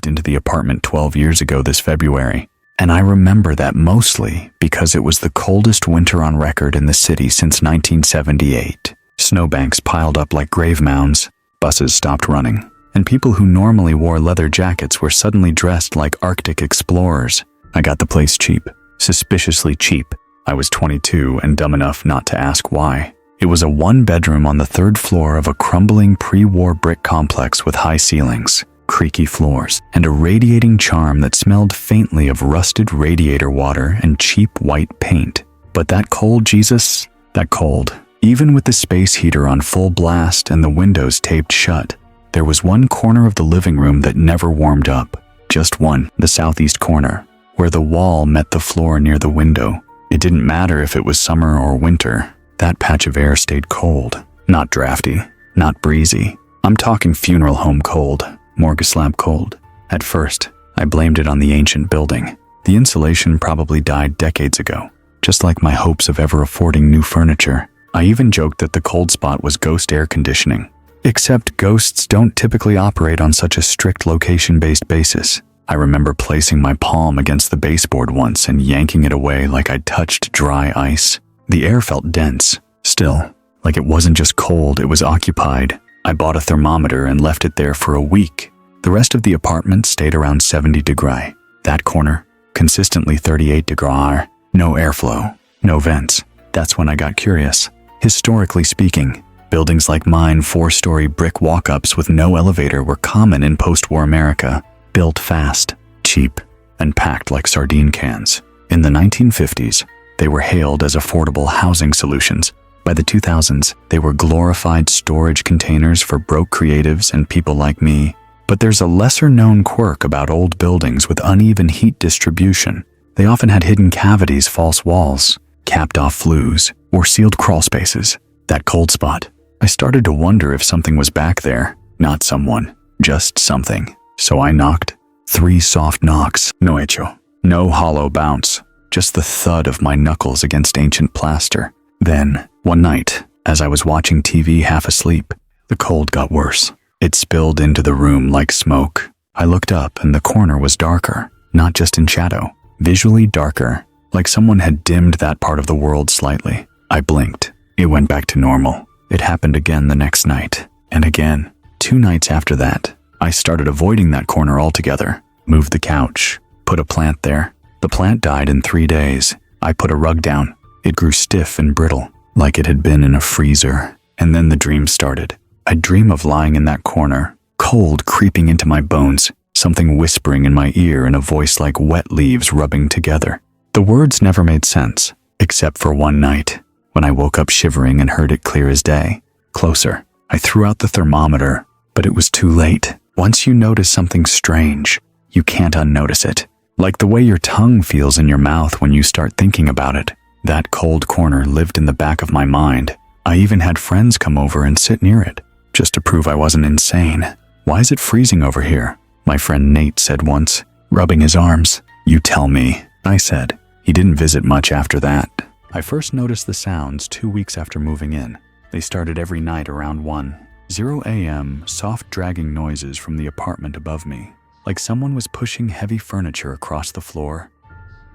moved into the apartment 12 years ago this February, and I remember that mostly because it was the coldest winter on record in the city since 1978. Snowbanks piled up like grave mounds, buses stopped running, and people who normally wore leather jackets were suddenly dressed like Arctic explorers. I got the place cheap, suspiciously cheap. I was 22 and dumb enough not to ask why. It was a one-bedroom on the third floor of a crumbling pre-war brick complex with high ceilings, creaky floors, and a radiating charm that smelled faintly of rusted radiator water and cheap white paint. But that cold, Jesus, that cold. Even with the space heater on full blast and the windows taped shut, there was one corner of the living room that never warmed up. Just one, the southeast corner, where the wall met the floor near the window. It didn't matter if it was summer or winter. That patch of air stayed cold. Not drafty, not breezy. I'm talking funeral home cold, morgue slab cold. At first, I blamed it on the ancient building. The insulation probably died decades ago, just like my hopes of ever affording new furniture. I even joked that the cold spot was ghost air conditioning. Except ghosts don't typically operate on such a strict location-based basis. I remember placing my palm against the baseboard once and yanking it away like I'd touched dry ice. The air felt dense, still, like it wasn't just cold, it was occupied. I bought a thermometer and left it there for a week. The rest of the apartment stayed around 70 degrees. That corner, consistently 38 degrees. No airflow, no vents. That's when I got curious. Historically speaking, buildings like mine, 4-story brick walk-ups with no elevator were common in post-war America, built fast, cheap, and packed like sardine cans. In the 1950s, they were hailed as affordable housing solutions. By the 2000s, they were glorified storage containers for broke creatives and people like me. But there's a lesser-known quirk about old buildings with uneven heat distribution. They often had hidden cavities, false walls, capped-off flues, or sealed crawl spaces. That cold spot. I started to wonder if something was back there. Not someone, just something. So I knocked. 3 soft knocks. No echo. No hollow bounce. Just the thud of my knuckles against ancient plaster. Then, one night, as I was watching TV half asleep, the cold got worse. It spilled into the room like smoke. I looked up and the corner was darker, not just in shadow, visually darker, like someone had dimmed that part of the world slightly. I blinked. It went back to normal. It happened again the next night, and again. 2 nights after that, I started avoiding that corner altogether. Moved the couch, put a plant there. The plant died in 3 days. I put a rug down. It grew stiff and brittle, like it had been in a freezer. And then the dream started. I'd dream of lying in that corner, cold creeping into my bones, something whispering in my ear and a voice like wet leaves rubbing together. The words never made sense, except for one night, when I woke up shivering and heard it clear as day. Closer. I threw out the thermometer, but it was too late. Once you notice something strange, you can't unnotice it. Like the way your tongue feels in your mouth when you start thinking about it. That cold corner lived in the back of my mind. I even had friends come over and sit near it, just to prove I wasn't insane. "Why is it freezing over here?" my friend Nate said once, rubbing his arms. "You tell me," I said. He didn't visit much after that. I first noticed the sounds 2 weeks after moving in. They started every night around 1:00 a.m., soft dragging noises from the apartment above me, like someone was pushing heavy furniture across the floor.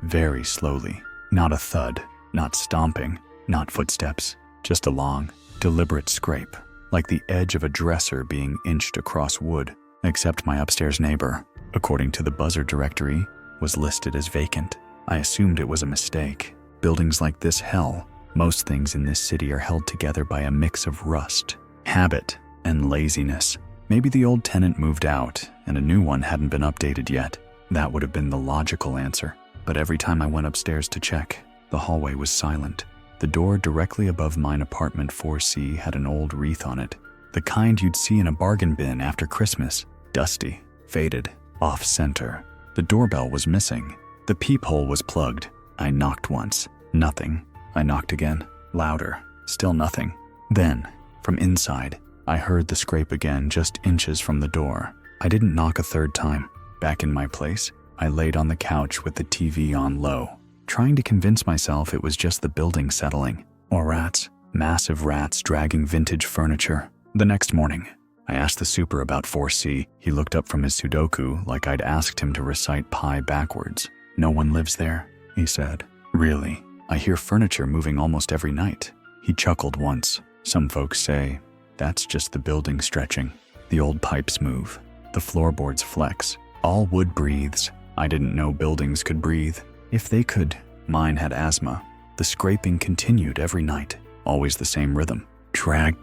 Very slowly. Not a thud, not stomping, not footsteps, just a long, deliberate scrape, like the edge of a dresser being inched across wood, except my upstairs neighbor, according to the buzzer directory, was listed as vacant. I assumed it was a mistake. Buildings like this, hell, most things in this city are held together by a mix of rust, habit, and laziness. Maybe the old tenant moved out and a new one hadn't been updated yet. That would have been the logical answer. But every time I went upstairs to check, the hallway was silent. The door directly above mine apartment 4C had an old wreath on it, the kind you'd see in a bargain bin after Christmas. Dusty, faded, off-center. The doorbell was missing. The peephole was plugged. I knocked once. Nothing. I knocked again. Louder. Still nothing. Then, from inside, I heard the scrape again just inches from the door. I didn't knock a third time. Back in my place, I laid on the couch with the TV on low, trying to convince myself it was just the building settling. Or rats. Massive rats dragging vintage furniture. The next morning, I asked the super about 4C. He looked up from his Sudoku like I'd asked him to recite pi backwards. No one lives there, he said. Really? I hear furniture moving almost every night. He chuckled once. Some folks say, that's just the building stretching. The old pipes move. The floorboards flex. All wood breathes. I didn't know buildings could breathe. If they could, mine had asthma. The scraping continued every night. Always the same rhythm. Drag,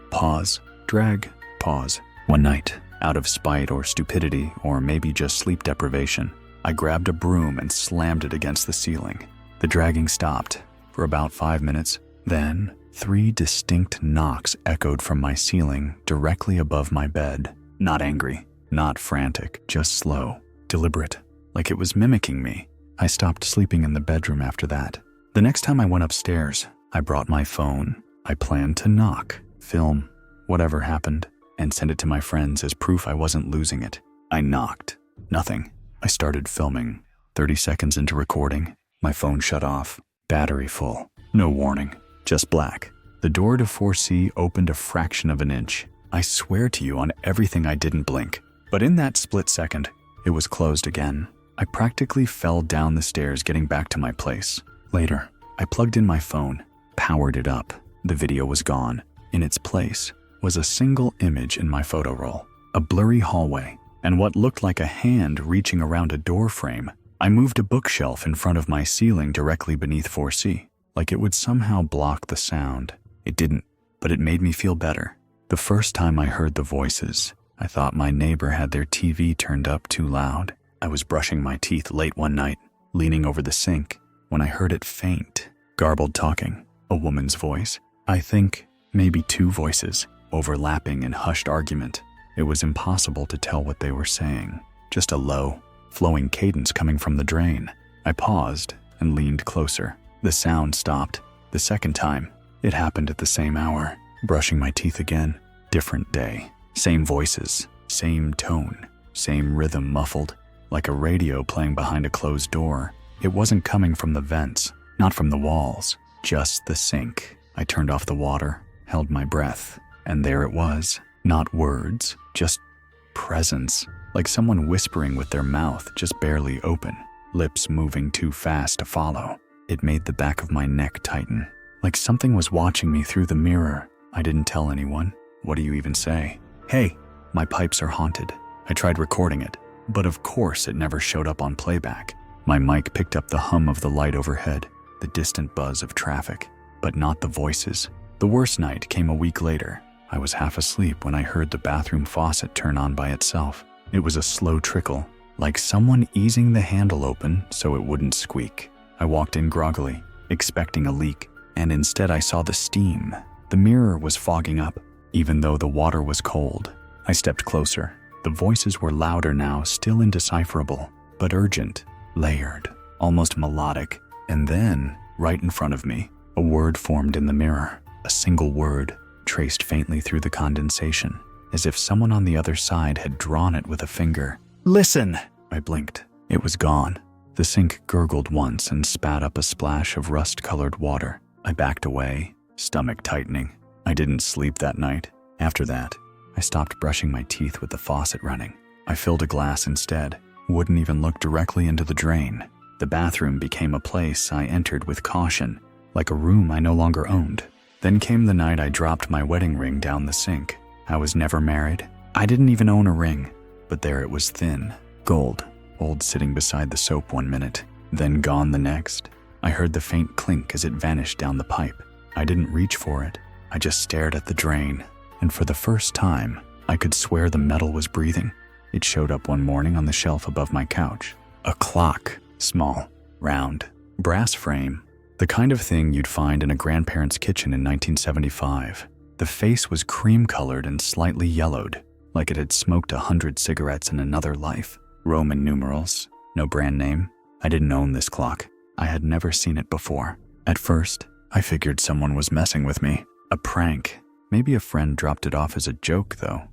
pause, drag, pause. One night, out of spite or stupidity, or maybe just sleep deprivation, I grabbed a broom and slammed it against the ceiling. The dragging stopped for about 5 minutes. Then, 3 distinct knocks echoed from my ceiling directly above my bed. Not angry, not frantic, just slow, deliberate, like it was mimicking me. I stopped sleeping in the bedroom after that. The next time I went upstairs, I brought my phone. I planned to knock, film, whatever happened, and send it to my friends as proof I wasn't losing it. I knocked. Nothing. I started filming. 30 seconds into recording, my phone shut off. Battery full. No warning. Just black. The door to 4C opened a fraction of an inch. I swear to you on everything I didn't blink. But in that split second, it was closed again. I practically fell down the stairs getting back to my place. Later, I plugged in my phone, powered it up. The video was gone. In its place was a single image in my photo roll, a blurry hallway, and what looked like a hand reaching around a door frame. I moved a bookshelf in front of my ceiling directly beneath 4C, like it would somehow block the sound. It didn't, but it made me feel better. The first time I heard the voices, I thought my neighbor had their TV turned up too loud. I was brushing my teeth late one night, leaning over the sink, when I heard it faint, garbled talking, a woman's voice. I think maybe 2 voices, overlapping in hushed argument. It was impossible to tell what they were saying, just a low, flowing cadence coming from the drain. I paused and leaned closer. The sound stopped. The second time, it happened at the same hour. Brushing my teeth again, different day. Same voices, same tone, same rhythm muffled, like a radio playing behind a closed door. It wasn't coming from the vents, not from the walls, just the sink. I turned off the water, held my breath, and there it was. Not words, just presence, like someone whispering with their mouth just barely open, lips moving too fast to follow. It made the back of my neck tighten, like something was watching me through the mirror. I didn't tell anyone. What do you even say? Hey, my pipes are haunted. I tried recording it, but of course it never showed up on playback. My mic picked up the hum of the light overhead, the distant buzz of traffic, but not the voices. The worst night came a week later. I was half asleep when I heard the bathroom faucet turn on by itself. It was a slow trickle, like someone easing the handle open so it wouldn't squeak. I walked in groggily, expecting a leak, and instead I saw the steam. The mirror was fogging up, even though the water was cold. I stepped closer. The voices were louder now, still indecipherable, but urgent, layered, almost melodic. And then, right in front of me, a word formed in the mirror, a single word, traced faintly through the condensation, as if someone on the other side had drawn it with a finger. Listen! I blinked. It was gone. The sink gurgled once and spat up a splash of rust-colored water. I backed away, stomach tightening. I didn't sleep that night. After that, I stopped brushing my teeth with the faucet running. I filled a glass instead, wouldn't even look directly into the drain. The bathroom became a place I entered with caution, like a room I no longer owned. Then came the night I dropped my wedding ring down the sink. I was never married. I didn't even own a ring, but there it was, thin, gold, old, sitting beside the soap one minute, then gone the next. I heard the faint clink as it vanished down the pipe. I didn't reach for it. I just stared at the drain, and for the first time, I could swear the metal was breathing. It showed up one morning on the shelf above my couch. A clock, small, round, brass frame, the kind of thing you'd find in a grandparent's kitchen in 1975. The face was cream-colored and slightly yellowed, like it had smoked 100 cigarettes in another life. Roman numerals, no brand name. I didn't own this clock. I had never seen it before. At first, I figured someone was messing with me. A prank. Maybe a friend dropped it off as a joke, though.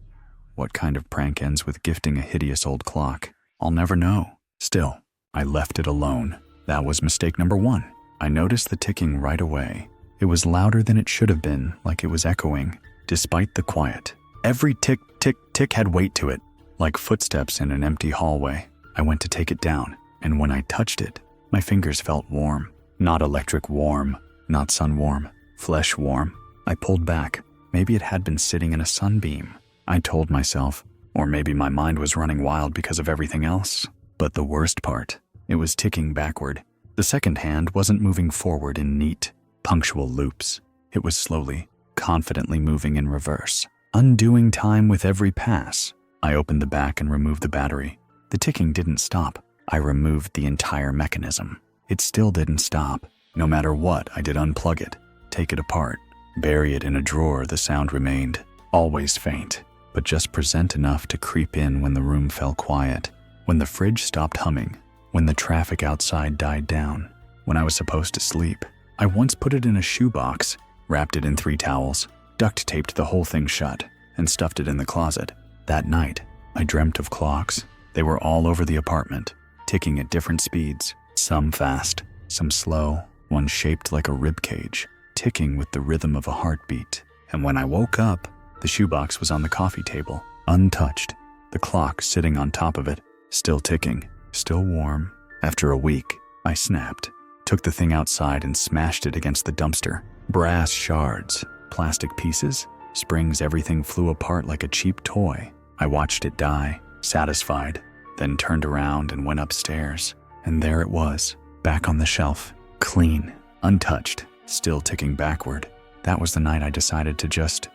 What kind of prank ends with gifting a hideous old clock? I'll never know. Still, I left it alone. That was mistake number 1. I noticed the ticking right away. It was louder than it should have been, like it was echoing, despite the quiet. Every tick, tick, tick had weight to it, like footsteps in an empty hallway. I went to take it down, and when I touched it, my fingers felt warm. Not electric warm, not sun warm, flesh warm. I pulled back. Maybe it had been sitting in a sunbeam, I told myself, or maybe my mind was running wild because of everything else. But the worst part, it was ticking backward. The second hand wasn't moving forward in neat, punctual loops. It was slowly, confidently moving in reverse, undoing time with every pass. I opened the back and removed the battery. The ticking didn't stop. I removed the entire mechanism. It still didn't stop. No matter what, I did unplug it, take it apart, bury it in a drawer. The sound remained, always faint, but just present enough to creep in when the room fell quiet, when the fridge stopped humming, when the traffic outside died down, when I was supposed to sleep. I once put it in a shoebox, wrapped it in 3 towels, duct taped the whole thing shut, and stuffed it in the closet. That night, I dreamt of clocks. They were all over the apartment, ticking at different speeds, some fast, some slow, one shaped like a rib cage, ticking with the rhythm of a heartbeat. And when I woke up, the shoebox was on the coffee table, untouched, the clock sitting on top of it, still ticking, still warm. After a week, I snapped, took the thing outside and smashed it against the dumpster. Brass shards, plastic pieces, springs, everything flew apart like a cheap toy. I watched it die, satisfied, then turned around and went upstairs. And there it was, back on the shelf, clean, untouched, still ticking backward. That was the night I decided to just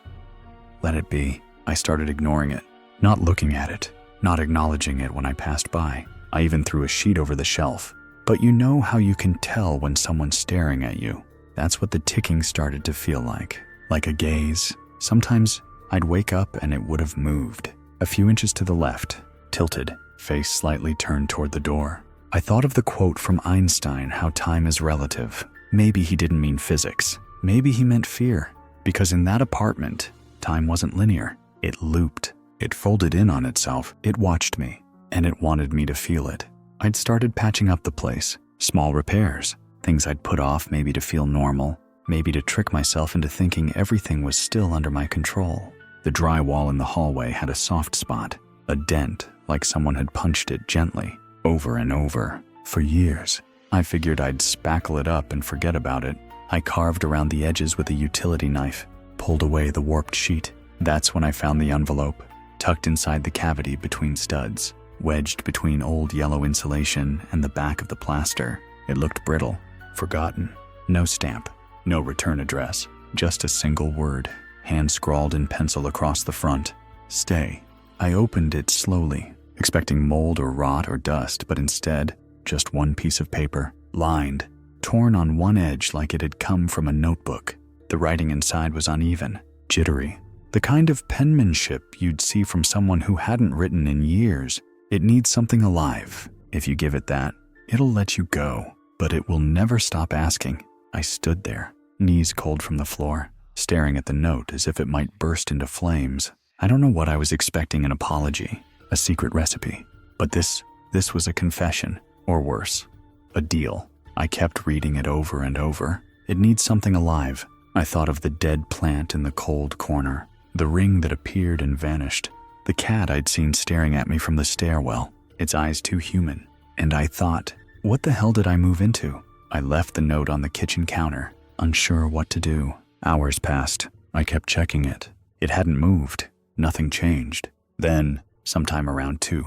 let it be. I started ignoring it, not looking at it, not acknowledging it when I passed by. I even threw a sheet over the shelf. But you know how you can tell when someone's staring at you? That's what the ticking started to feel like a gaze. Sometimes I'd wake up and it would have moved, a few inches to the left, tilted, face slightly turned toward the door. I thought of the quote from Einstein, how time is relative. Maybe he didn't mean physics. Maybe he meant fear, because in that apartment, time wasn't linear. It looped. It folded in on itself. It watched me, and it wanted me to feel it. I'd started patching up the place, small repairs, things I'd put off maybe to feel normal, maybe to trick myself into thinking everything was still under my control. The drywall in the hallway had a soft spot, a dent like someone had punched it gently, over and over. For years, I figured I'd spackle it up and forget about it. I carved around the edges with a utility knife, pulled away the warped sheet. That's when I found the envelope, tucked inside the cavity between studs, wedged between old yellow insulation and the back of the plaster. It looked brittle, forgotten. No stamp, no return address, just a single word, hand-scrawled in pencil across the front. Stay. I opened it slowly, expecting mold or rot or dust, but instead, just one piece of paper, lined, torn on one edge like it had come from a notebook. The writing inside was uneven, jittery, the kind of penmanship you'd see from someone who hadn't written in years. It needs something alive. If you give it that, it'll let you go, but it will never stop asking. I stood there, knees cold from the floor, staring at the note as if it might burst into flames. I don't know what I was expecting, an apology, a secret recipe, but this was a confession, or worse, a deal. I kept reading it over and over. It needs something alive. I thought of the dead plant in the cold corner, the ring that appeared and vanished, the cat I'd seen staring at me from the stairwell, its eyes too human. And I thought, what the hell did I move into? I left the note on the kitchen counter, unsure what to do. Hours passed. I kept checking it. It hadn't moved. Nothing changed. Then, sometime around 2,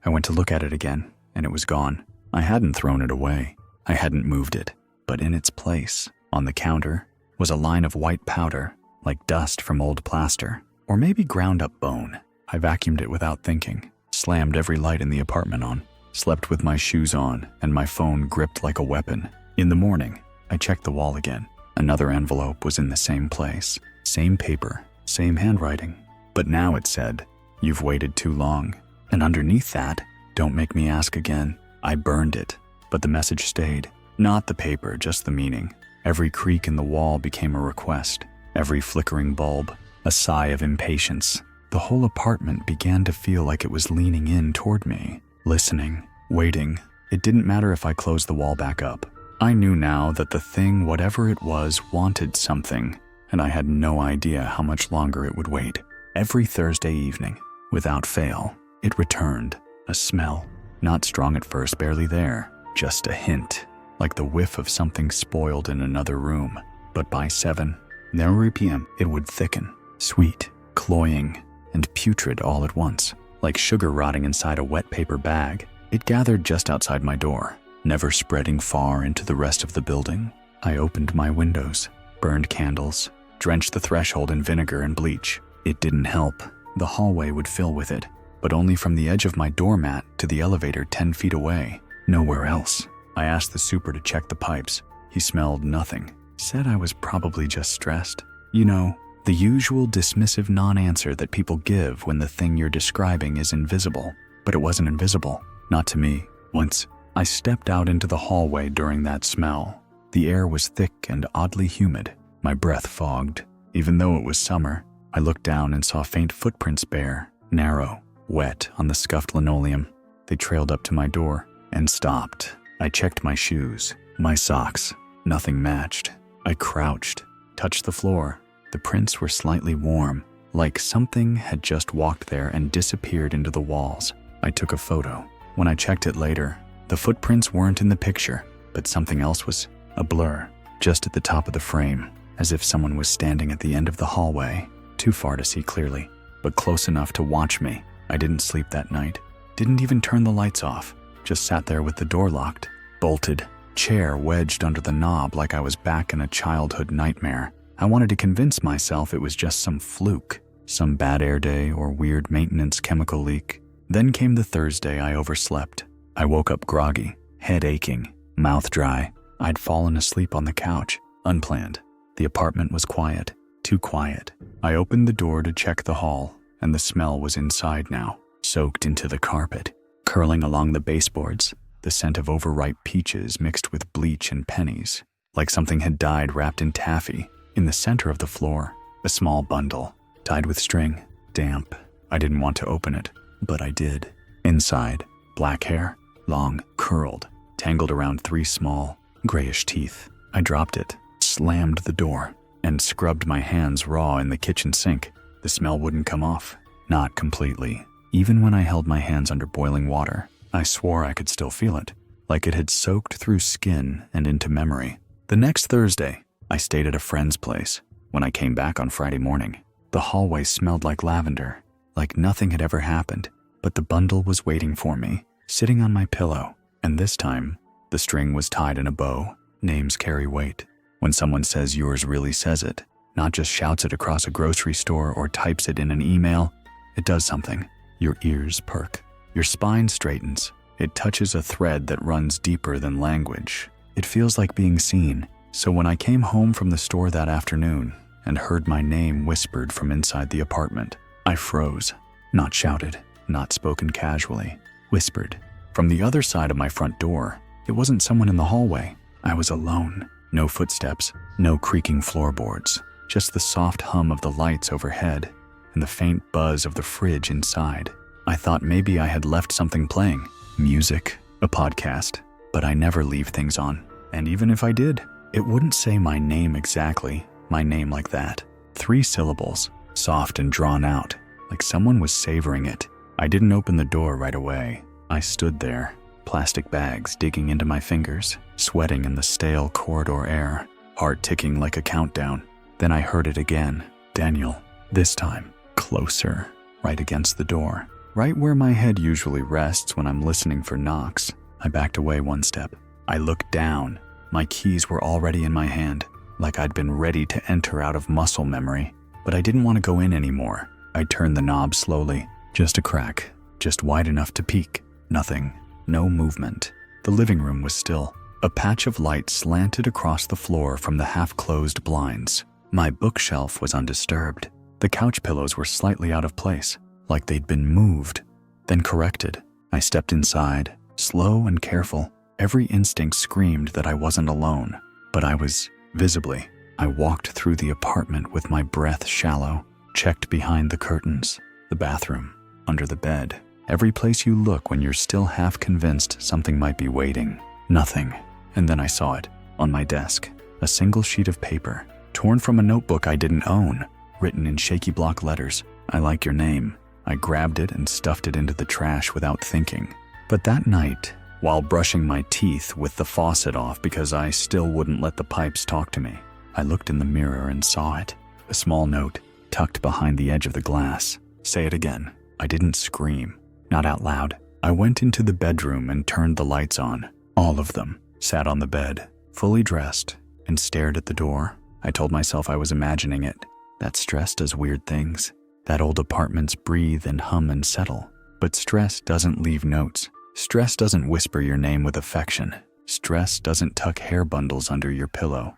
I went to look at it again, and it was gone. I hadn't thrown it away. I hadn't moved it. But in its place, on the counter, was a line of white powder, like dust from old plaster, or maybe ground up bone. I vacuumed it without thinking, slammed every light in the apartment on, slept with my shoes on and my phone gripped like a weapon. In the morning, I checked the wall again. Another envelope was in the same place, same paper, same handwriting. But now it said, "You've waited too long." And underneath that, "Don't make me ask again." I burned it, but the message stayed. Not the paper, just the meaning. Every creak in the wall became a request. Every flickering bulb, a sigh of impatience. The whole apartment began to feel like it was leaning in toward me, listening, waiting. It didn't matter if I closed the wall back up. I knew now that the thing, whatever it was, wanted something, and I had no idea how much longer it would wait. Every Thursday evening, without fail, it returned. A smell. Not strong at first, barely there. Just a hint, like the whiff of something spoiled in another room. But by 7, every p.m., it would thicken, sweet, cloying, and putrid all at once. Like sugar rotting inside a wet paper bag, it gathered just outside my door, never spreading far into the rest of the building. I opened my windows, burned candles, drenched the threshold in vinegar and bleach. It didn't help. The hallway would fill with it, but only from the edge of my doormat to the elevator 10 feet away. Nowhere else. I asked the super to check the pipes. He smelled nothing. Said I was probably just stressed. You know, the usual dismissive non-answer that people give when the thing you're describing is invisible. But it wasn't invisible. Not to me. Once, I stepped out into the hallway during that smell. The air was thick and oddly humid. My breath fogged. Even though it was summer, I looked down and saw faint footprints bare, narrow, wet on the scuffed linoleum. They trailed up to my door and stopped. I checked my shoes, my socks. Nothing matched. I crouched, touched the floor. The prints were slightly warm, like something had just walked there and disappeared into the walls. I took a photo. When I checked it later, the footprints weren't in the picture, but something else was a blur, just at the top of the frame, as if someone was standing at the end of the hallway, too far to see clearly, but close enough to watch me. I didn't sleep that night. Didn't even turn the lights off. Just sat there with the door locked, bolted, chair wedged under the knob like I was back in a childhood nightmare. I wanted to convince myself it was just some fluke, some bad air day or weird maintenance chemical leak. Then came the Thursday I overslept. I woke up groggy, head aching, mouth dry. I'd fallen asleep on the couch, unplanned. The apartment was quiet, too quiet. I opened the door to check the hall, and the smell was inside now, soaked into the carpet, curling along the baseboards, the scent of overripe peaches mixed with bleach and pennies, like something had died wrapped in taffy. In the center of the floor, a small bundle, tied with string, damp. I didn't want to open it, but I did. Inside, black hair, long, curled, tangled around 3 small, grayish teeth. I dropped it, slammed the door, and scrubbed my hands raw in the kitchen sink. The smell wouldn't come off. Not completely. Even when I held my hands under boiling water, I swore I could still feel it, like it had soaked through skin and into memory. The next Thursday, I stayed at a friend's place. When I came back on Friday morning, the hallway smelled like lavender, like nothing had ever happened, but the bundle was waiting for me, sitting on my pillow, and this time, the string was tied in a bow. Names carry weight. When someone says yours really says it, not just shouts it across a grocery store or types it in an email, it does something. Your ears perk. Your spine straightens. It touches a thread that runs deeper than language. It feels like being seen. So when I came home from the store that afternoon and heard my name whispered from inside the apartment, I froze. Not shouted, not spoken casually, whispered. From the other side of my front door, it wasn't someone in the hallway. I was alone. No footsteps, no creaking floorboards, just the soft hum of the lights overhead and the faint buzz of the fridge inside. I thought maybe I had left something playing, music, a podcast, but I never leave things on. And even if I did, it wouldn't say my name exactly, my name like that. 3 syllables, soft and drawn out, like someone was savoring it. I didn't open the door right away. I stood there, plastic bags digging into my fingers, sweating in the stale corridor air, heart ticking like a countdown. Then I heard it again. Daniel, this time, closer, right against the door, right where my head usually rests when I'm listening for knocks. I backed away 1 step. I looked down. My keys were already in my hand, like I'd been ready to enter out of muscle memory, but I didn't want to go in anymore. I turned the knob slowly, just a crack, just wide enough to peek. Nothing, no movement. The living room was still. A patch of light slanted across the floor from the half-closed blinds. My bookshelf was undisturbed. The couch pillows were slightly out of place, like they'd been moved, then corrected. I stepped inside, slow and careful. Every instinct screamed that I wasn't alone, but I was, visibly. I walked through the apartment with my breath shallow, checked behind the curtains, the bathroom, under the bed. Every place you look when you're still half convinced something might be waiting. Nothing. And then I saw it, on my desk. A single sheet of paper, torn from a notebook I didn't own, written in shaky block letters. I like your name. I grabbed it and stuffed it into the trash without thinking. But that night, while brushing my teeth with the faucet off because I still wouldn't let the pipes talk to me, I looked in the mirror and saw it. A small note tucked behind the edge of the glass. Say it again. I didn't scream. Not out loud. I went into the bedroom and turned the lights on. All of them. Sat on the bed, fully dressed, and stared at the door. I told myself I was imagining it. That stress does weird things. That old apartments breathe and hum and settle. But stress doesn't leave notes. Stress doesn't whisper your name with affection. Stress doesn't tuck hair bundles under your pillow.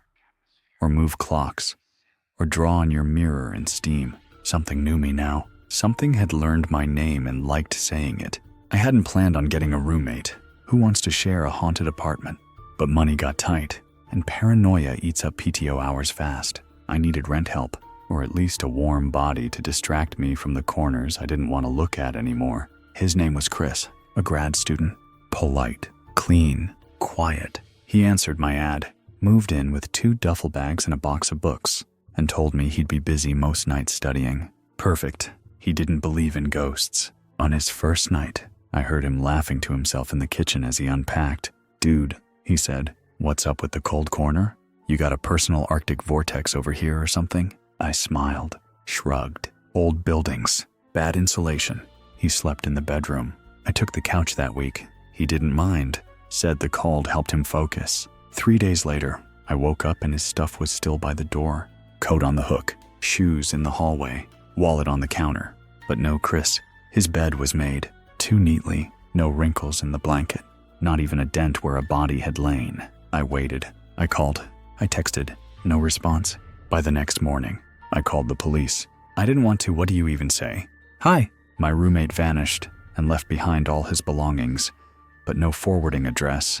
Or move clocks. Or draw on your mirror in steam. Something knew me now. Something had learned my name and liked saying it. I hadn't planned on getting a roommate. Who wants to share a haunted apartment? But money got tight, and paranoia eats up PTO hours fast. I needed rent help, or at least a warm body to distract me from the corners I didn't want to look at anymore. His name was Chris, a grad student. Polite, clean, quiet. He answered my ad, moved in with 2 duffel bags and a box of books, and told me he'd be busy most nights studying. Perfect. He didn't believe in ghosts. On his first night, I heard him laughing to himself in the kitchen as he unpacked. Dude, he said, what's up with the cold corner? You got a personal Arctic vortex over here or something? I smiled, shrugged. Old buildings, bad insulation. He slept in the bedroom. I took the couch that week. He didn't mind, said the cold helped him focus. 3 days later, I woke up and his stuff was still by the door. Coat on the hook, shoes in the hallway, wallet on the counter. But no Chris. His bed was made, too neatly, no wrinkles in the blanket. Not even a dent where a body had lain. I waited. I called. I texted. No response. By the next morning, I called the police. I didn't want to. What do you even say? Hi. My roommate vanished and left behind all his belongings, but no forwarding address,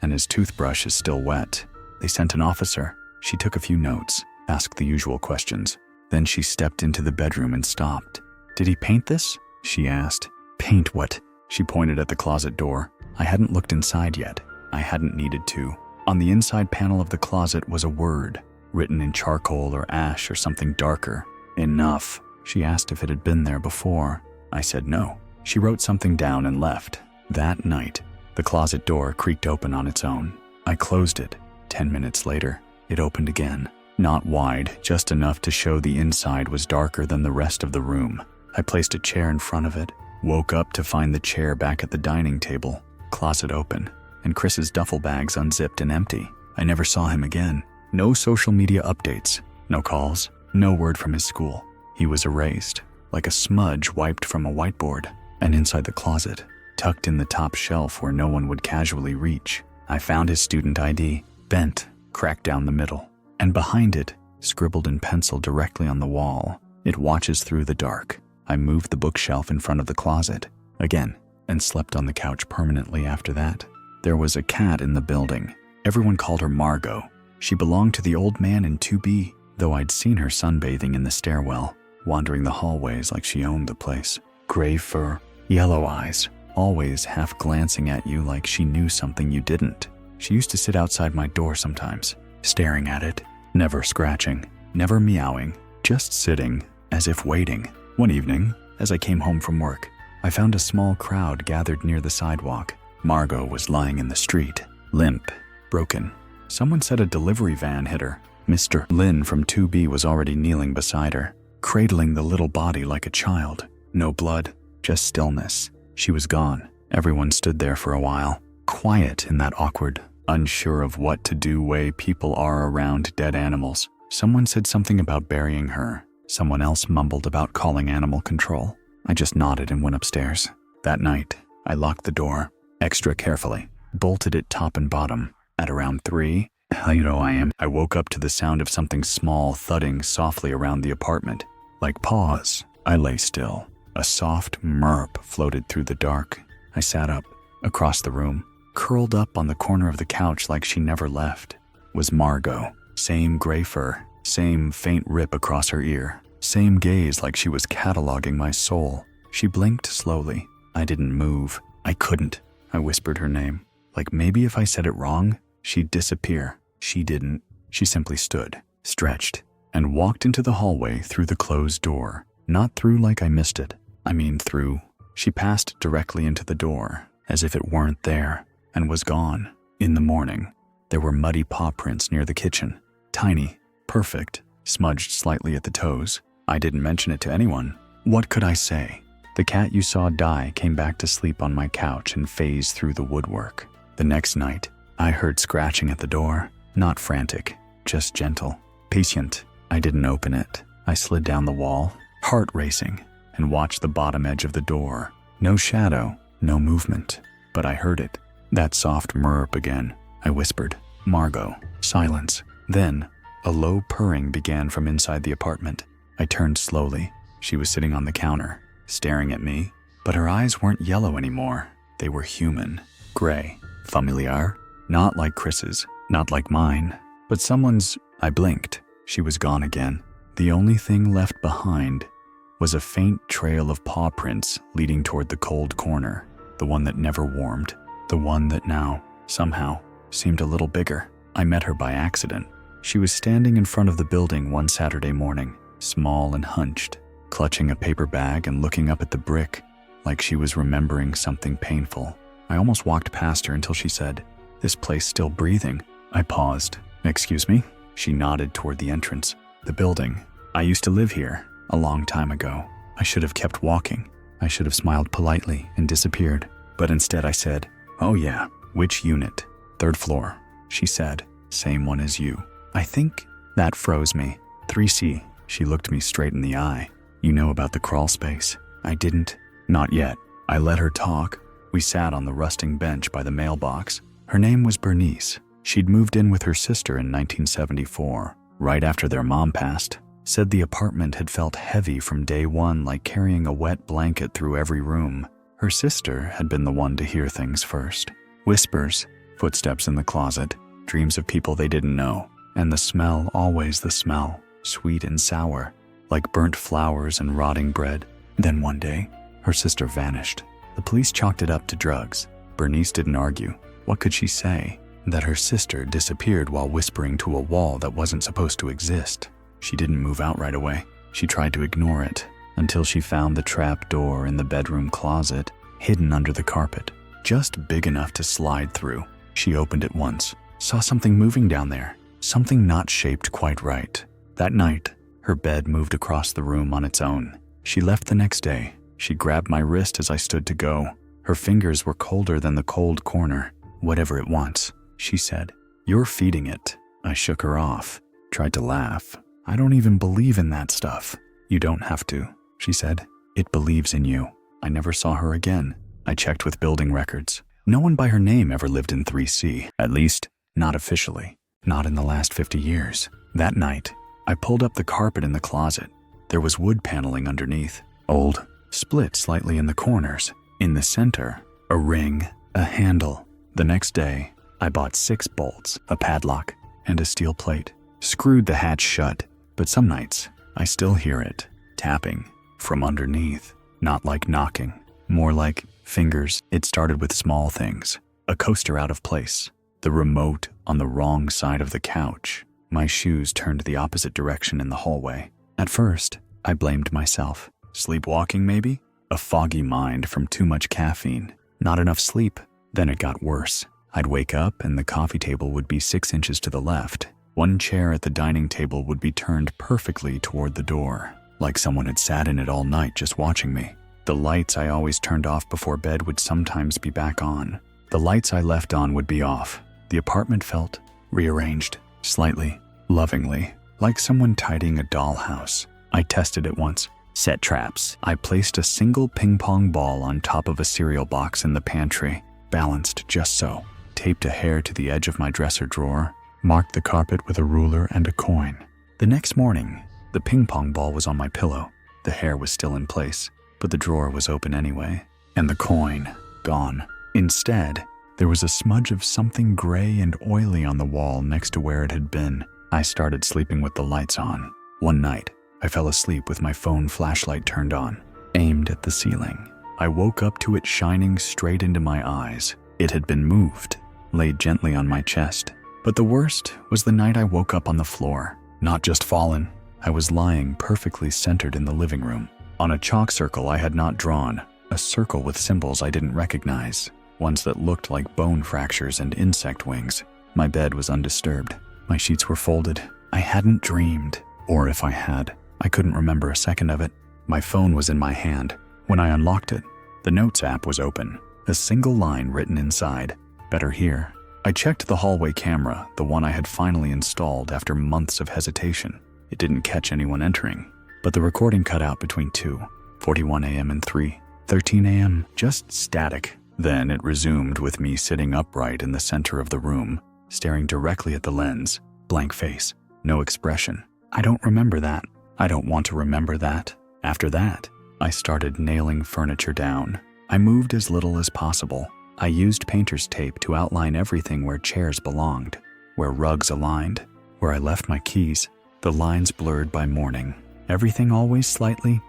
and his toothbrush is still wet. They sent an officer. She took a few notes, asked the usual questions. Then she stepped into the bedroom and stopped. Did he paint this? She asked. Paint what? She pointed at the closet door. I hadn't looked inside yet. I hadn't needed to. On the inside panel of the closet was a word, written in charcoal or ash or something darker. Enough. She asked if it had been there before. I said no. She wrote something down and left. That night, the closet door creaked open on its own. I closed it. 10 minutes later, it opened again. Not wide, just enough to show the inside was darker than the rest of the room. I placed a chair in front of it, woke up to find the chair back at the dining table, closet open, and Chris's duffel bags unzipped and empty. I never saw him again. No social media updates, no calls, no word from his school. He was erased, like a smudge wiped from a whiteboard. And inside the closet, tucked in the top shelf where no one would casually reach, I found his student ID, bent, cracked down the middle. And behind it, scribbled in pencil directly on the wall, it watches through the dark. I moved the bookshelf in front of the closet, again, and slept on the couch permanently after that. There was a cat in the building. Everyone called her Margot. She belonged to the old man in 2B, though I'd seen her sunbathing in the stairwell, wandering the hallways like she owned the place. Gray fur, yellow eyes, always half glancing at you like she knew something you didn't. She used to sit outside my door sometimes, staring at it, never scratching, never meowing, just sitting, as if waiting. One evening, as I came home from work, I found a small crowd gathered near the sidewalk. Margot was lying in the street, limp, broken. Someone said a delivery van hit her. Mr. Lin from 2B was already kneeling beside her, cradling the little body like a child. No blood, just stillness. She was gone. Everyone stood there for a while, quiet in that awkward, unsure of what to do way people are around dead animals. Someone said something about burying her. Someone else mumbled about calling animal control. I just nodded and went upstairs. That night, I locked the door, extra carefully, bolted it top and bottom. At around 3, I woke up to the sound of something small thudding softly around the apartment. Like paws, I lay still. A soft murp floated through the dark. I sat up, across the room, curled up on the corner of the couch like she never left. Was Margot. Same gray fur, same faint rip across her ear, same gaze like she was cataloging my soul. She blinked slowly. I didn't move. I couldn't. I whispered her name. Like maybe if I said it wrong, she'd disappear. She didn't. She simply stood, stretched, and walked into the hallway through the closed door. Not through like I missed it. I mean through. She passed directly into the door, as if it weren't there, and was gone. In the morning, there were muddy paw prints near the kitchen. Tiny, perfect, smudged slightly at the toes. I didn't mention it to anyone. What could I say? The cat you saw die came back to sleep on my couch and phased through the woodwork. The next night, I heard scratching at the door. Not frantic, just gentle, patient. I didn't open it. I slid down the wall, heart racing, and watched the bottom edge of the door. No shadow, no movement, but I heard it. That soft murp again. I whispered, "Margot." Silence. Then, a low purring began from inside the apartment. I turned slowly. She was sitting on the counter, staring at me, but her eyes weren't yellow anymore. They were human, gray, familiar, not like Chris's, not like mine, but someone's. I blinked. She was gone again. The only thing left behind was a faint trail of paw prints leading toward the cold corner, the one that never warmed, the one that now, somehow, seemed a little bigger. I met her by accident. She was standing in front of the building one Saturday morning, small and hunched, clutching a paper bag and looking up at the brick like she was remembering something painful. I almost walked past her until she said, "This place still breathing." I paused. "Excuse me?" She nodded toward the entrance. "The building. I used to live here, a long time ago. I should have kept walking. I should have smiled politely and disappeared. But instead I said, 'Oh yeah, which unit?' 'Third floor,' she said. 'Same one as you.' I think that froze me. 3C. She looked me straight in the eye. 'You know about the crawl space?' I didn't. Not yet. I let her talk. We sat on the rusting bench by the mailbox. Her name was Bernice. She'd moved in with her sister in 1974, right after their mom passed. Said the apartment had felt heavy from day one, like carrying a wet blanket through every room. Her sister had been the one to hear things first. Whispers, footsteps in the closet, dreams of people they didn't know, and the smell, always the smell, sweet and sour, like burnt flowers and rotting bread. Then one day, her sister vanished. The police chalked it up to drugs. Bernice didn't argue. What could she say? That her sister disappeared while whispering to a wall that wasn't supposed to exist. She didn't move out right away. She tried to ignore it until she found the trap door in the bedroom closet, hidden under the carpet, just big enough to slide through. She opened it once, saw something moving down there, something not shaped quite right. That night, her bed moved across the room on its own. She left the next day. She grabbed my wrist as I stood to go. Her fingers were colder than the cold corner. "Whatever it wants," she said. "You're feeding it." I shook her off, tried to laugh. "I don't even believe in that stuff." "You don't have to," she said. "It believes in you." I never saw her again. I checked with building records. No one by her name ever lived in 3C, at least, not officially, not in the last 50 years. That night, I pulled up the carpet in the closet. There was wood paneling underneath, old, split slightly in the corners. In the center, a ring, a handle. The next day, I bought 6 bolts, a padlock, and a steel plate. Screwed the hatch shut, but some nights, I still hear it, tapping, from underneath. Not like knocking, more like fingers. It started with small things. A coaster out of place, the remote on the wrong side of the couch. My shoes turned the opposite direction in the hallway. At first, I blamed myself. Sleepwalking maybe? A foggy mind from too much caffeine. Not enough sleep. Then it got worse. I'd wake up and the coffee table would be 6 inches to the left. One chair at the dining table would be turned perfectly toward the door, like someone had sat in it all night just watching me. The lights I always turned off before bed would sometimes be back on. The lights I left on would be off. The apartment felt rearranged, slightly, lovingly, like someone tidying a dollhouse. I tested it once. Set traps. I placed a single ping pong ball on top of a cereal box in the pantry, balanced just so, taped a hair to the edge of my dresser drawer, marked the carpet with a ruler and a coin. The next morning, the ping pong ball was on my pillow. The hair was still in place, but the drawer was open anyway, and the coin gone. Instead, there was a smudge of something gray and oily on the wall next to where it had been. I started sleeping with the lights on. One night, I fell asleep with my phone flashlight turned on, aimed at the ceiling. I woke up to it shining straight into my eyes. It had been moved, laid gently on my chest. But the worst was the night I woke up on the floor. Not just fallen, I was lying perfectly centered in the living room. On a chalk circle I had not drawn, a circle with symbols I didn't recognize, ones that looked like bone fractures and insect wings. My bed was undisturbed. My sheets were folded. I hadn't dreamed, or if I had, I couldn't remember a second of it. My phone was in my hand. When I unlocked it, the Notes app was open, a single line written inside, "Better here." I checked the hallway camera, the one I had finally installed after months of hesitation. It didn't catch anyone entering, but the recording cut out between 2:41 a.m. and 3:13 a.m., just static. Then it resumed with me sitting upright in the center of the room, staring directly at the lens, blank face, no expression. I don't remember that. I don't want to remember that. After that, I started nailing furniture down. I moved as little as possible. I used painter's tape to outline everything where chairs belonged, where rugs aligned, where I left my keys, the lines blurred by morning. Everything always slightly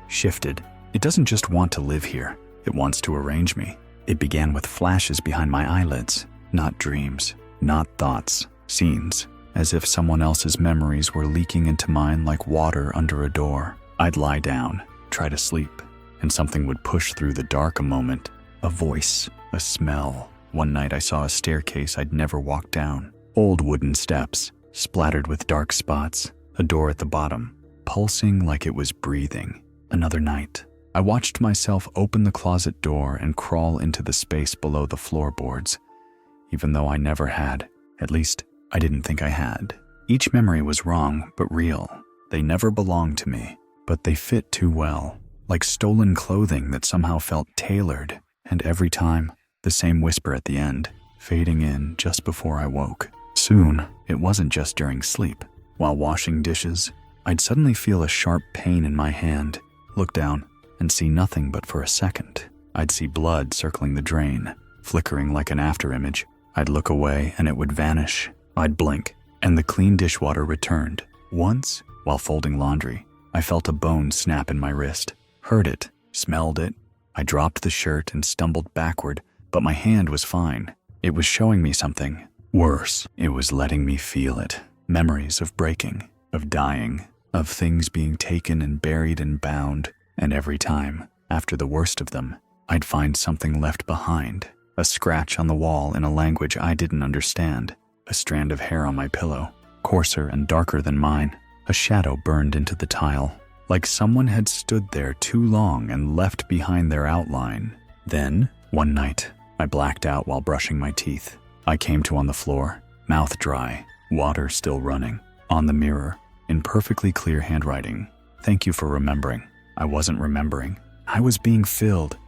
shifted. It doesn't just want to live here. It wants to arrange me. It began with flashes behind my eyelids, not dreams, not thoughts, scenes, as if someone else's memories were leaking into mine like water under a door. I'd lie down, try to sleep, and something would push through the dark a moment. A voice, a smell. One night I saw a staircase I'd never walked down. Old wooden steps, splattered with dark spots, a door at the bottom, pulsing like it was breathing. Another night, I watched myself open the closet door and crawl into the space below the floorboards, even though I never had. At least, I didn't think I had. Each memory was wrong, but real. They never belonged to me, but they fit too well, like stolen clothing that somehow felt tailored. And every time, the same whisper at the end, fading in just before I woke. Soon, it wasn't just during sleep. While washing dishes, I'd suddenly feel a sharp pain in my hand, look down, and see nothing but for a second. I'd see blood circling the drain, flickering like an afterimage. I'd look away and it would vanish. I'd blink, and the clean dishwater returned. Once, while folding laundry, I felt a bone snap in my wrist, heard it, smelled it. I dropped the shirt and stumbled backward, but my hand was fine. It was showing me something. Worse, it was letting me feel it. Memories of breaking, of dying, of things being taken and buried and bound. And every time, after the worst of them, I'd find something left behind. A scratch on the wall in a language I didn't understand. A strand of hair on my pillow, coarser and darker than mine. A shadow burned into the tile, like someone had stood there too long and left behind their outline. Then, one night, I blacked out while brushing my teeth. I came to on the floor, mouth dry, water still running. On the mirror, in perfectly clear handwriting, "Thank you for remembering." I wasn't remembering. I was being filled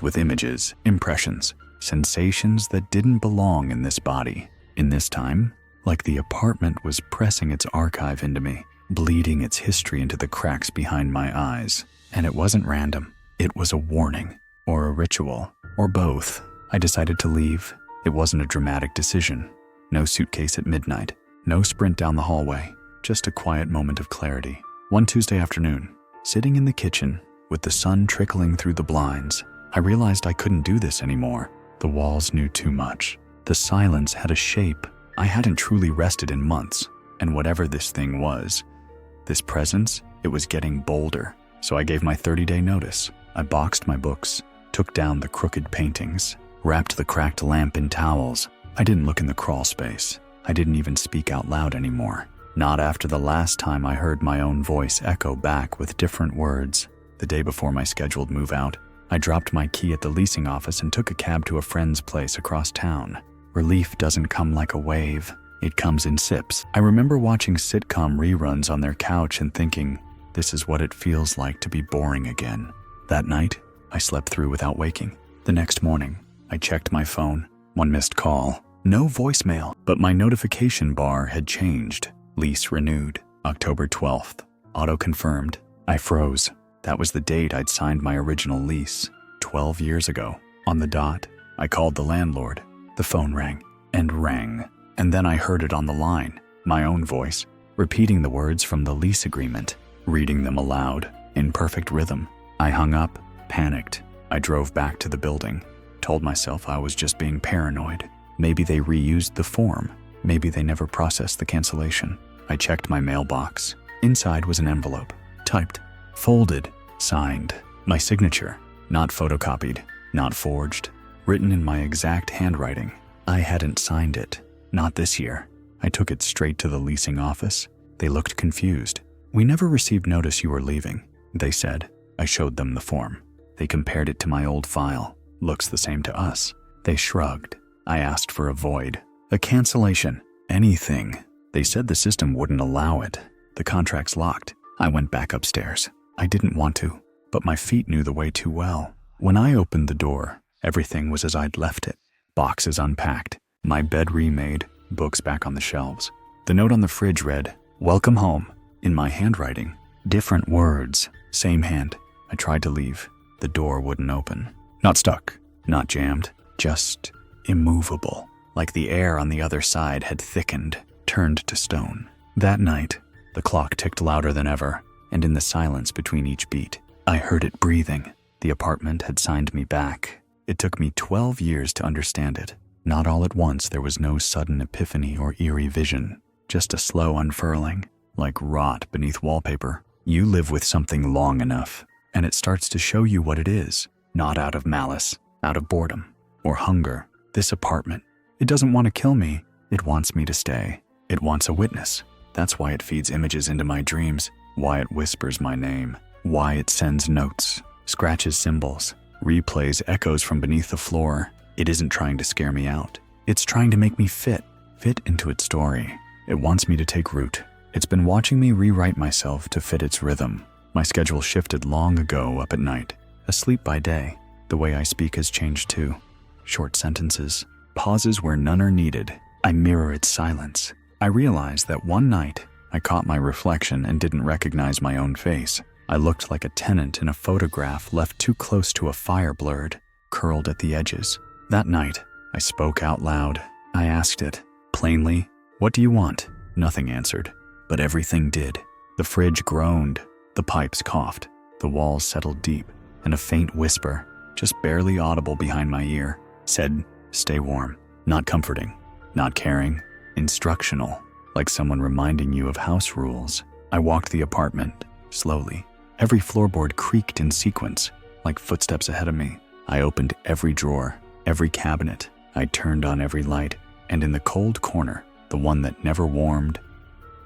with images, impressions, sensations that didn't belong in this body. In this time, like the apartment was pressing its archive into me, bleeding its history into the cracks behind my eyes. And it wasn't random. It was a warning, or a ritual, or both. I decided to leave. It wasn't a dramatic decision. No suitcase at midnight. No sprint down the hallway. Just a quiet moment of clarity. One Tuesday afternoon, sitting in the kitchen, with the sun trickling through the blinds, I realized I couldn't do this anymore. The walls knew too much. The silence had a shape. I hadn't truly rested in months, and whatever this thing was, this presence, it was getting bolder. So I gave my 30-day notice. I boxed my books, took down the crooked paintings, wrapped the cracked lamp in towels. I didn't look in the crawl space. I didn't even speak out loud anymore. Not after the last time I heard my own voice echo back with different words. The day before my scheduled move out, I dropped my key at the leasing office and took a cab to a friend's place across town. Relief doesn't come like a wave. It comes in sips. I remember watching sitcom reruns on their couch and thinking, this is what it feels like to be boring again. That night, I slept through without waking. The next morning, I checked my phone. One missed call. No voicemail, but my notification bar had changed. Lease renewed. October 12th. Auto confirmed. I froze. That was the date I'd signed my original lease, 12 years ago. On the dot, I called the landlord. The phone rang, and then I heard it on the line, my own voice, repeating the words from the lease agreement, reading them aloud, in perfect rhythm. I hung up, panicked. I drove back to the building, told myself I was just being paranoid. Maybe they reused the form. Maybe they never processed the cancellation. I checked my mailbox. Inside was an envelope, typed, folded, Signed. My signature. Not photocopied. Not forged. Written in my exact handwriting. I hadn't signed it. Not this year. I took it straight to the leasing office. They looked confused. "We never received notice you were leaving," they said. I showed them the form. They compared it to my old file. "Looks the same to us." They shrugged. I asked for a void. A cancellation. Anything. They said the system wouldn't allow it. The contract's locked. I went back upstairs. I didn't want to, but my feet knew the way too well. When I opened the door, everything was as I'd left it. Boxes unpacked, my bed remade, books back on the shelves. The note on the fridge read, "Welcome home," in my handwriting. Different words, same hand. I tried to leave. The door wouldn't open. Not stuck, not jammed, just immovable. Like the air on the other side had thickened, turned to stone. That night, the clock ticked louder than ever, and in the silence between each beat, I heard it breathing. The apartment had signed me back. It took me 12 years to understand it. Not all at once, there was no sudden epiphany or eerie vision, just a slow unfurling, like rot beneath wallpaper. You live with something long enough, and it starts to show you what it is, not out of malice, out of boredom, or hunger. This apartment, it doesn't want to kill me. It wants me to stay. It wants a witness. That's why it feeds images into my dreams, why it whispers my name, why it sends notes, scratches symbols, replays echoes from beneath the floor. It isn't trying to scare me out. It's trying to make me fit into its story. It wants me to take root. It's been watching me rewrite myself to fit its rhythm. My schedule shifted long ago up at night, asleep by day. The way I speak has changed too. Short sentences, pauses where none are needed. I mirror its silence. I realized that one night, I caught my reflection and didn't recognize my own face. I looked like a tenant in a photograph left too close to a fire blurred, curled at the edges. That night, I spoke out loud. I asked it, plainly, "What do you want?" Nothing answered, but everything did. The fridge groaned, the pipes coughed, the walls settled deep, and a faint whisper, just barely audible behind my ear, said, "Stay warm." Not comforting, not caring, instructional, like someone reminding you of house rules. I walked the apartment, slowly. Every floorboard creaked in sequence, like footsteps ahead of me. I opened every drawer, every cabinet. I turned on every light, and in the cold corner, the one that never warmed,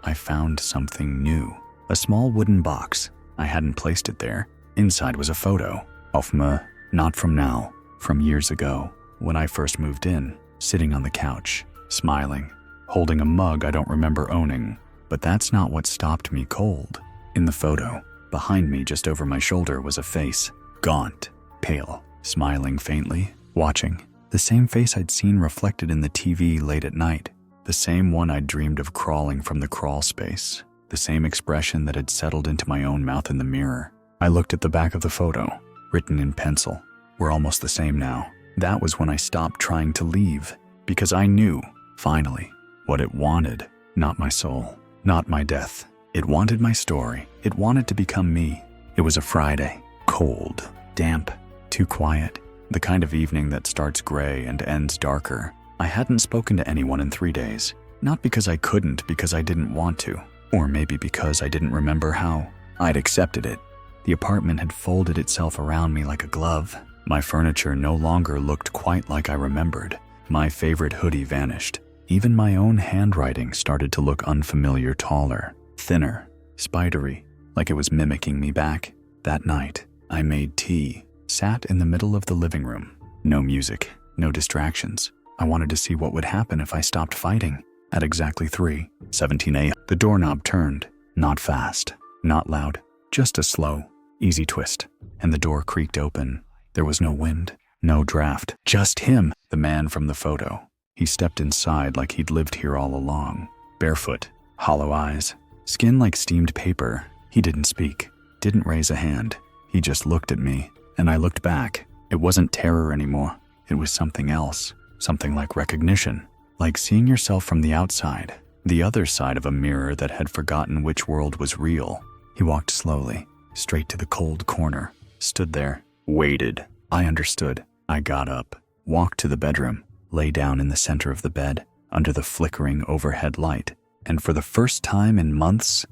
I found something new. A small wooden box. I hadn't placed it there. Inside was a photo. Of me, not from now, from years ago, when I first moved in, sitting on the couch, smiling, holding a mug I don't remember owning. But that's not what stopped me cold. In the photo, behind me just over my shoulder was a face, gaunt, pale, smiling faintly, watching. The same face I'd seen reflected in the TV late at night. The same one I'd dreamed of crawling from the crawl space. The same expression that had settled into my own mouth in the mirror. I looked at the back of the photo, written in pencil. We're almost the same now. That was when I stopped trying to leave, because I knew, finally, what it wanted. Not my soul, not my death. It wanted my story. It wanted to become me. It was a Friday, cold, damp, too quiet. The kind of evening that starts gray and ends darker. I hadn't spoken to anyone in 3 days. Not because I couldn't, because I didn't want to. Or maybe because I didn't remember how. I'd accepted it. The apartment had folded itself around me like a glove. My furniture no longer looked quite like I remembered. My favorite hoodie vanished. Even my own handwriting started to look unfamiliar, taller, thinner, spidery, like it was mimicking me back. That night, I made tea, sat in the middle of the living room. No music, no distractions. I wanted to see what would happen if I stopped fighting. At exactly 3:17 a.m., the doorknob turned. Not fast, not loud, just a slow, easy twist. And the door creaked open. There was no wind, no draft, just him, the man from the photo. He stepped inside like he'd lived here all along. Barefoot, hollow eyes, skin like steamed paper. He didn't speak, didn't raise a hand. He just looked at me, and I looked back. It wasn't terror anymore. It was something else, something like recognition. Like seeing yourself from the outside, the other side of a mirror that had forgotten which world was real. He walked slowly, straight to the cold corner, stood there, waited. I understood. I got up, walked to the bedroom, lay down in the center of the bed, under the flickering overhead light, and for the first time in months,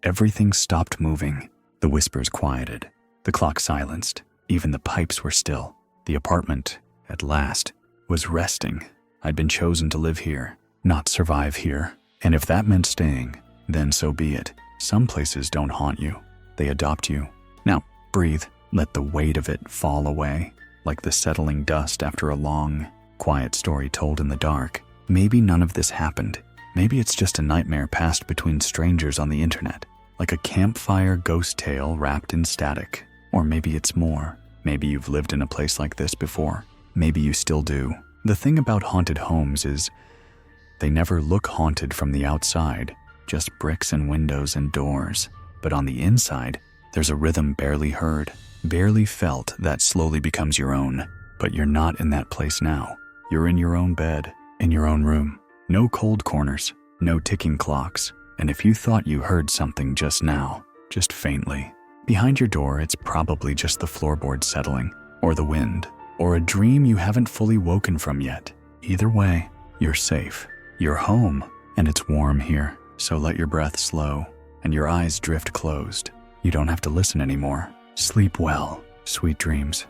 everything stopped moving. The whispers quieted. The clock silenced. Even the pipes were still. The apartment, at last, was resting. I'd been chosen to live here, not survive here. And if that meant staying, then so be it. Some places don't haunt you. They adopt you. Now, breathe. Let the weight of it fall away, like the settling dust after a long, quiet story told in the dark. Maybe none of this happened. Maybe it's just a nightmare passed between strangers on the internet, like a campfire ghost tale wrapped in static. Or maybe it's more. Maybe you've lived in a place like this before. Maybe you still do. The thing about haunted homes is they never look haunted from the outside, just bricks and windows and doors. But on the inside, there's a rhythm barely heard, barely felt that slowly becomes your own. But you're not in that place now. You're in your own bed, in your own room. No cold corners, no ticking clocks. And if you thought you heard something just now, just faintly, behind your door, it's probably just the floorboards settling, or the wind, or a dream you haven't fully woken from yet. Either way, you're safe. You're home, and it's warm here. So let your breath slow, and your eyes drift closed. You don't have to listen anymore. Sleep well. Sweet dreams.